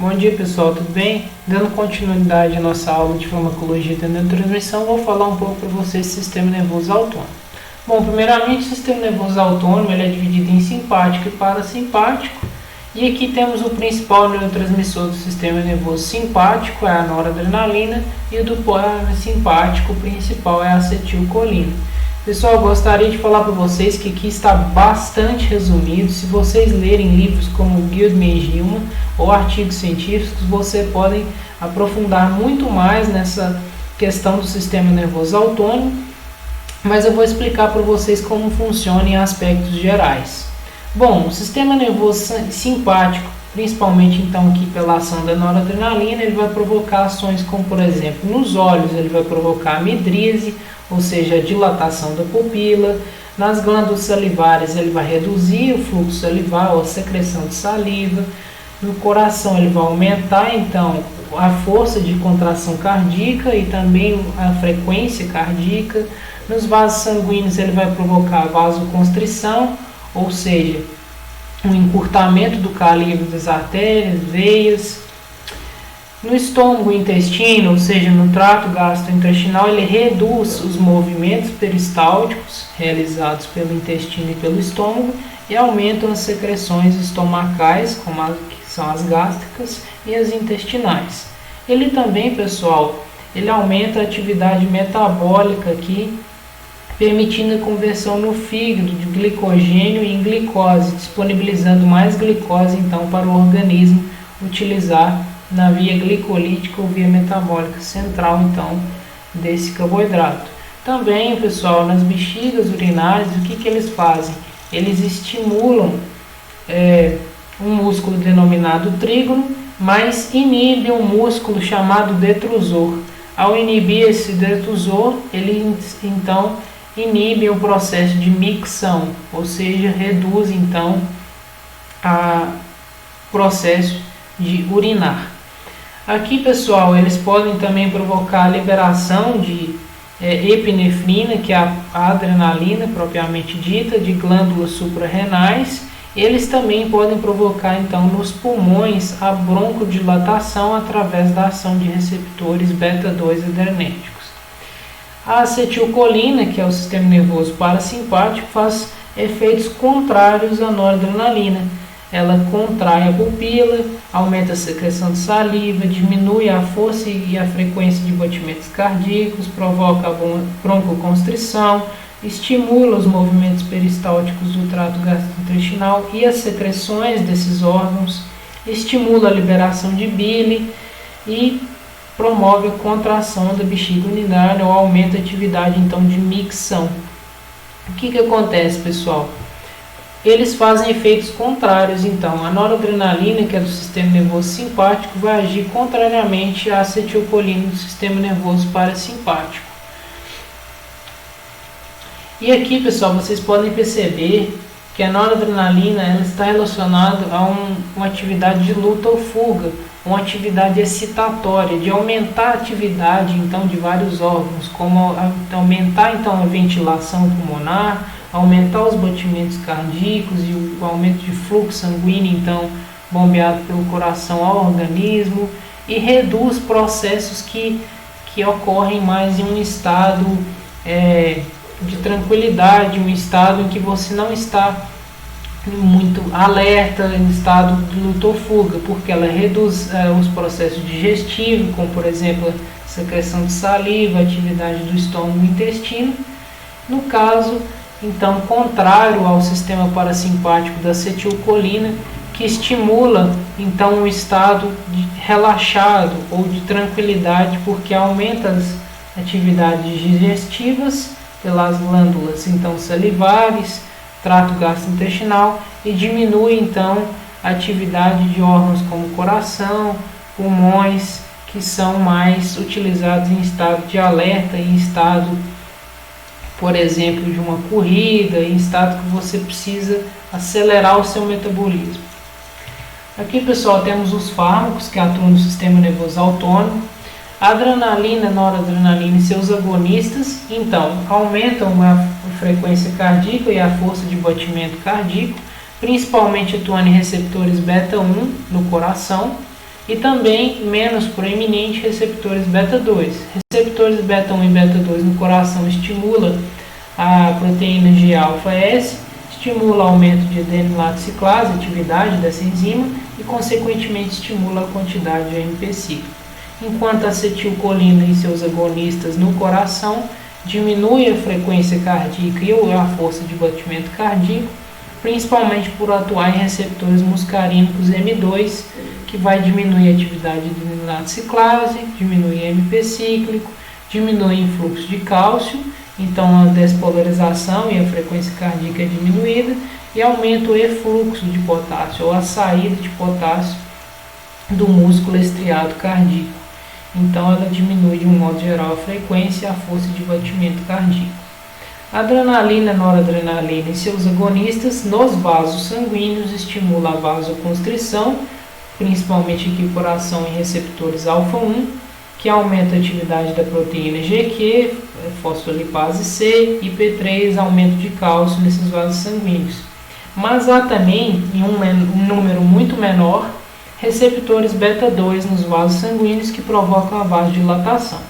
Bom dia pessoal, tudo bem? Dando continuidade à nossa aula de farmacologia da neurotransmissão, vou falar um pouco para vocês do sistema nervoso autônomo. Bom, primeiramente o sistema nervoso autônomo ele é dividido em simpático e parasimpático. E aqui temos o principal neurotransmissor do sistema nervoso simpático, é a noradrenalina, e o do parasimpático principal é a acetilcolina. Pessoal, gostaria de falar para vocês que aqui está bastante resumido. Se vocês lerem livros como Guildman e Gilman ou artigos científicos, vocês podem aprofundar muito mais nessa questão do sistema nervoso autônomo, mas eu vou explicar para vocês como funciona em aspectos gerais. Bom, o sistema nervoso simpático, principalmente então aqui pela ação da noradrenalina, ele vai provocar ações como, por exemplo, nos olhos ele vai provocar a midríase, ou seja, a dilatação da pupila. Nas glândulas salivares ele vai reduzir o fluxo salivar ou a secreção de saliva. No coração ele vai aumentar então a força de contração cardíaca e também a frequência cardíaca. Nos vasos sanguíneos ele vai provocar vasoconstrição, ou seja, um encurtamento do calibre das artérias, veias. No estômago e intestino, ou seja, no trato gastrointestinal, ele reduz os movimentos peristálticos realizados pelo intestino e pelo estômago e aumentam as secreções estomacais, como que são as gástricas e as intestinais. Ele também, pessoal, ele aumenta a atividade metabólica aqui, permitindo a conversão no fígado de glicogênio em glicose, disponibilizando mais glicose então para o organismo utilizar na via glicolítica ou via metabólica central então desse carboidrato. Também, pessoal, nas bexigas urinárias, o que eles fazem? Eles estimulam um músculo denominado trígono, mas inibem um músculo chamado detrusor. Ao inibir esse detrusor, ele então inibe o processo de micção, ou seja, reduz então o processo de urinar. Aqui, pessoal, eles podem também provocar a liberação de epinefrina, que é a adrenalina propriamente dita, de glândulas suprarrenais. Eles também podem provocar então nos pulmões a broncodilatação através da ação de receptores beta-2 adrenérgicos. A acetilcolina, que é o sistema nervoso parasimpático, faz efeitos contrários à noradrenalina. Ela contrai a pupila, aumenta a secreção de saliva, diminui a força e a frequência de batimentos cardíacos, provoca a broncoconstrição, estimula os movimentos peristálticos do trato gastrointestinal e as secreções desses órgãos, estimula a liberação de bile e promove a contração da bexiga urinária ou aumenta a atividade então de micção. O que acontece, pessoal? Eles fazem efeitos contrários, então. A noradrenalina, que é do sistema nervoso simpático, vai agir contrariamente à acetilcolina do sistema nervoso parasimpático. E aqui, pessoal, vocês podem perceber que a noradrenalina ela está relacionada a uma atividade de luta ou fuga, uma atividade excitatória, de aumentar a atividade então de vários órgãos, como aumentar então a ventilação pulmonar, aumentar os batimentos cardíacos e o aumento de fluxo sanguíneo então bombeado pelo coração ao organismo, e reduz processos que ocorrem mais em um estado de tranquilidade, um estado em que você não está muito alerta, em estado de luta ou fuga, porque ela reduz os processos digestivos, como por exemplo a secreção de saliva, a atividade do estômago e intestino. No caso, então, contrário ao sistema parasimpático da acetilcolina, que estimula então um estado relaxado ou de tranquilidade, porque aumenta as atividades digestivas pelas glândulas então salivares, trato gastrointestinal, e diminui então a atividade de órgãos como coração, pulmões, que são mais utilizados em estado de alerta, em estado, por exemplo, de uma corrida, em estado que você precisa acelerar o seu metabolismo. Aqui, pessoal, temos os fármacos que atuam no sistema nervoso autônomo. A adrenalina, noradrenalina e seus agonistas, então, aumentam a frequência cardíaca e a força de batimento cardíaco, principalmente atuando em receptores beta-1 no coração. e também menos proeminente receptores beta 2. Receptores beta 1 e beta 2 no coração estimula a proteína G-alfa-S, estimula o aumento de adenilato ciclase, atividade dessa enzima, e consequentemente estimula a quantidade de AMP cíclico. Enquanto a acetilcolina e seus agonistas no coração diminui a frequência cardíaca e a força de batimento cardíaco, principalmente por atuar em receptores muscarínicos M2, que vai diminuir a atividade de adenilato ciclase, diminuir AMP cíclico, diminuir o fluxo de cálcio, então a despolarização e a frequência cardíaca é diminuída, e aumenta o efluxo de potássio, ou a saída de potássio do músculo estriado cardíaco. Então ela diminui de um modo geral a frequência e a força de batimento cardíaco. A adrenalina, noradrenalina e seus agonistas nos vasos sanguíneos estimulam a vasoconstrição, principalmente aqui por ação em receptores alfa-1, que aumenta a atividade da proteína GQ, fosfolipase C, e P3, aumento de cálcio nesses vasos sanguíneos. Mas há também, em um número muito menor, receptores beta 2 nos vasos sanguíneos que provocam a vasodilatação.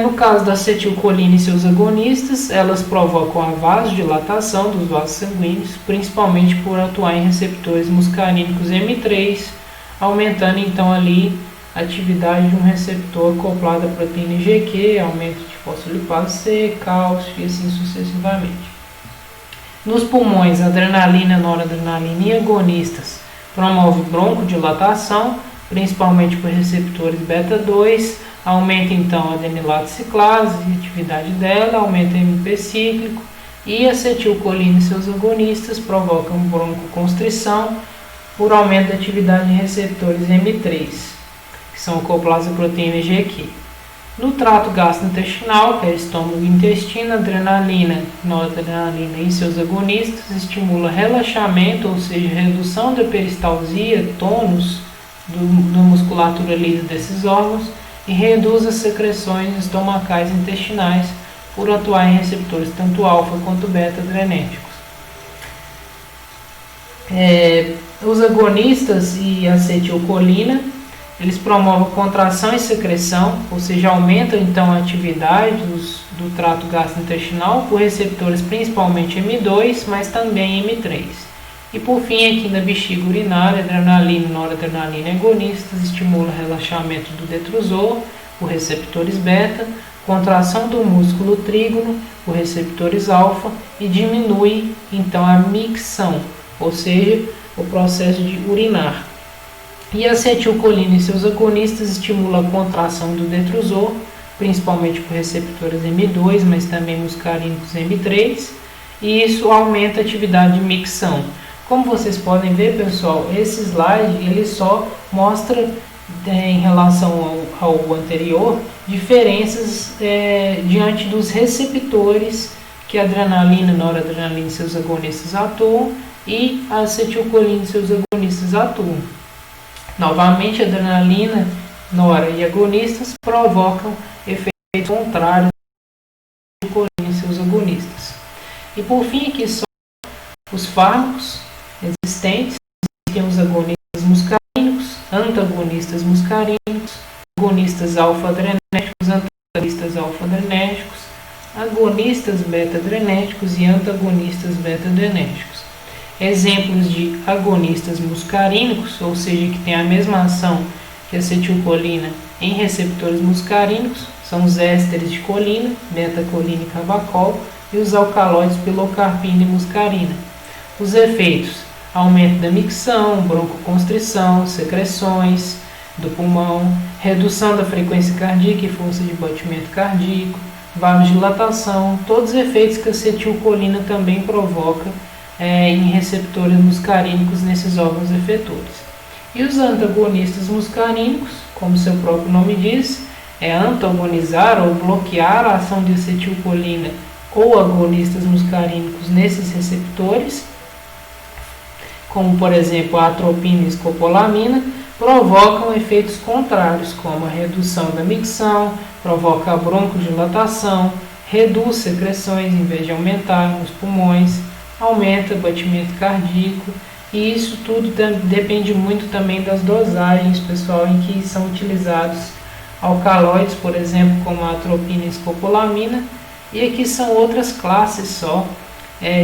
No caso da acetilcolina e seus agonistas, elas provocam a vasodilatação dos vasos sanguíneos, principalmente por atuar em receptores muscarínicos M3, aumentando então ali a atividade de um receptor acoplado à proteína GQ, aumento de fosfolipase C, cálcio e assim sucessivamente. Nos pulmões, adrenalina, noradrenalina e agonistas promove broncodilatação, principalmente por receptores beta 2, aumenta então a adenilato ciclase, a atividade dela, aumenta o AMP cíclico, e a acetilcolina e seus agonistas provocam broncoconstrição por aumento da atividade de receptores M3, que são acoplados à proteína GQ. No trato gastrointestinal, que é estômago e intestino, adrenalina, noradrenalina e seus agonistas estimulam relaxamento, ou seja, redução da peristalsia, tônus da musculatura lisa desses órgãos, e reduz as secreções estomacais e intestinais por atuar em receptores tanto alfa quanto beta adrenérgicos. Os agonistas e a acetilcolina, eles promovem contração e secreção, ou seja, aumentam então a atividade do trato gastrointestinal por receptores principalmente M2, mas também M3. E por fim, aqui na bexiga urinária, adrenalina, noradrenalina e agonistas estimulam o relaxamento do detrusor por receptores beta, contração do músculo trígono por receptores alfa e diminui então a micção, ou seja, o processo de urinar. E a acetilcolina e seus agonistas estimulam a contração do detrusor, principalmente por receptores M2, mas também muscarínicos M3, e isso aumenta a atividade de micção. Como vocês podem ver, pessoal, esse slide ele só mostra, em relação ao anterior, diferenças diante dos receptores que a adrenalina, noradrenalina e seus agonistas atuam e a acetilcolina e seus agonistas atuam. Novamente, adrenalina, nora e agonistas provocam efeitos contrários à acetilcolina e seus agonistas. E por fim, aqui só os fármacos existentes, tem os agonistas muscarínicos, antagonistas muscarínicos, agonistas alfa-adrenérgicos, antagonistas alfa-adrenérgicos, agonistas beta-adrenérgicos e antagonistas beta-adrenérgicos. Exemplos de agonistas muscarínicos, ou seja, que tem a mesma ação que a acetilcolina em receptores muscarínicos, são os ésteres de colina, beta-colina e carbacol, e os alcaloides pilocarpina e muscarina. Os efeitos: aumento da micção, broncoconstrição, secreções do pulmão, redução da frequência cardíaca e força de batimento cardíaco, vasodilatação, todos os efeitos que a acetilcolina também provoca em receptores muscarínicos nesses órgãos efetores. E os antagonistas muscarínicos, como seu próprio nome diz, é antagonizar ou bloquear a ação de acetilcolina ou agonistas muscarínicos nesses receptores, como por exemplo a atropina e escopolamina, provocam efeitos contrários, como a redução da micção, provoca a broncodilatação, reduz secreções em vez de aumentar nos pulmões, aumenta o batimento cardíaco E isso tudo depende muito também das dosagens, pessoal, em que são utilizados alcaloides, por exemplo, como a atropina e escopolamina. E aqui são outras classes só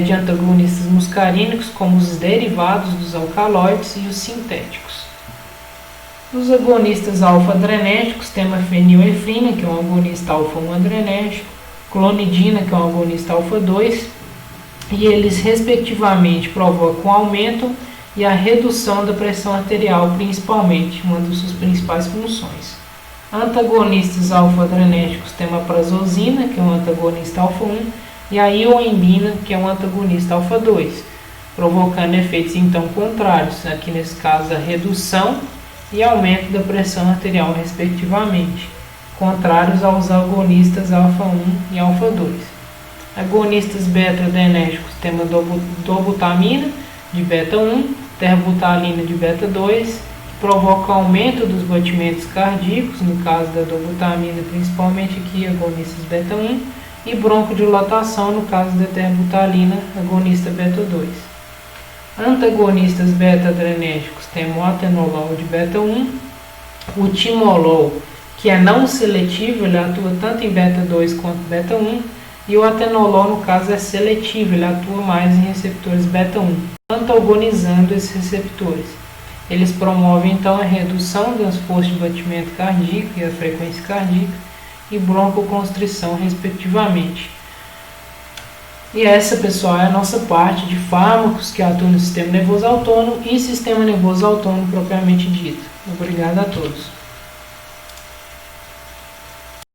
de antagonistas muscarínicos, como os derivados dos alcaloides e os sintéticos. Os agonistas alfa-adrenérgicos temos a fenilefrina, que é um agonista alfa-1 adrenérgico, clonidina, que é um agonista alfa-2, e eles respectivamente provocam o aumento e a redução da pressão arterial, principalmente, uma das suas principais funções. Antagonistas alfa-adrenérgicos temos a prazosina, que é um antagonista alfa-1, e a ioembina, que é um antagonista alfa-2, provocando efeitos então contrários, aqui nesse caso a redução e aumento da pressão arterial, respectivamente, contrários aos agonistas alfa-1 e alfa-2. Agonistas beta-adrenérgicos temos a dobutamina de beta-1, terbutalina de beta-2, que provoca aumento dos batimentos cardíacos, no caso da dobutamina, principalmente aqui agonistas beta-1, e broncodilatação, no caso da terbutalina, agonista beta-2. Antagonistas beta-adrenérgicos temos o atenolol de beta-1, o timolol, que é não seletivo, ele atua tanto em beta-2 quanto beta-1, e o atenolol, no caso, é seletivo, ele atua mais em receptores beta-1, antagonizando esses receptores. Eles promovem então a redução das forças de batimento cardíaco e a frequência cardíaca e broncoconstrição, respectivamente. E essa, pessoal, é a nossa parte de fármacos que atuam no sistema nervoso autônomo e sistema nervoso autônomo propriamente dito. Obrigado a todos.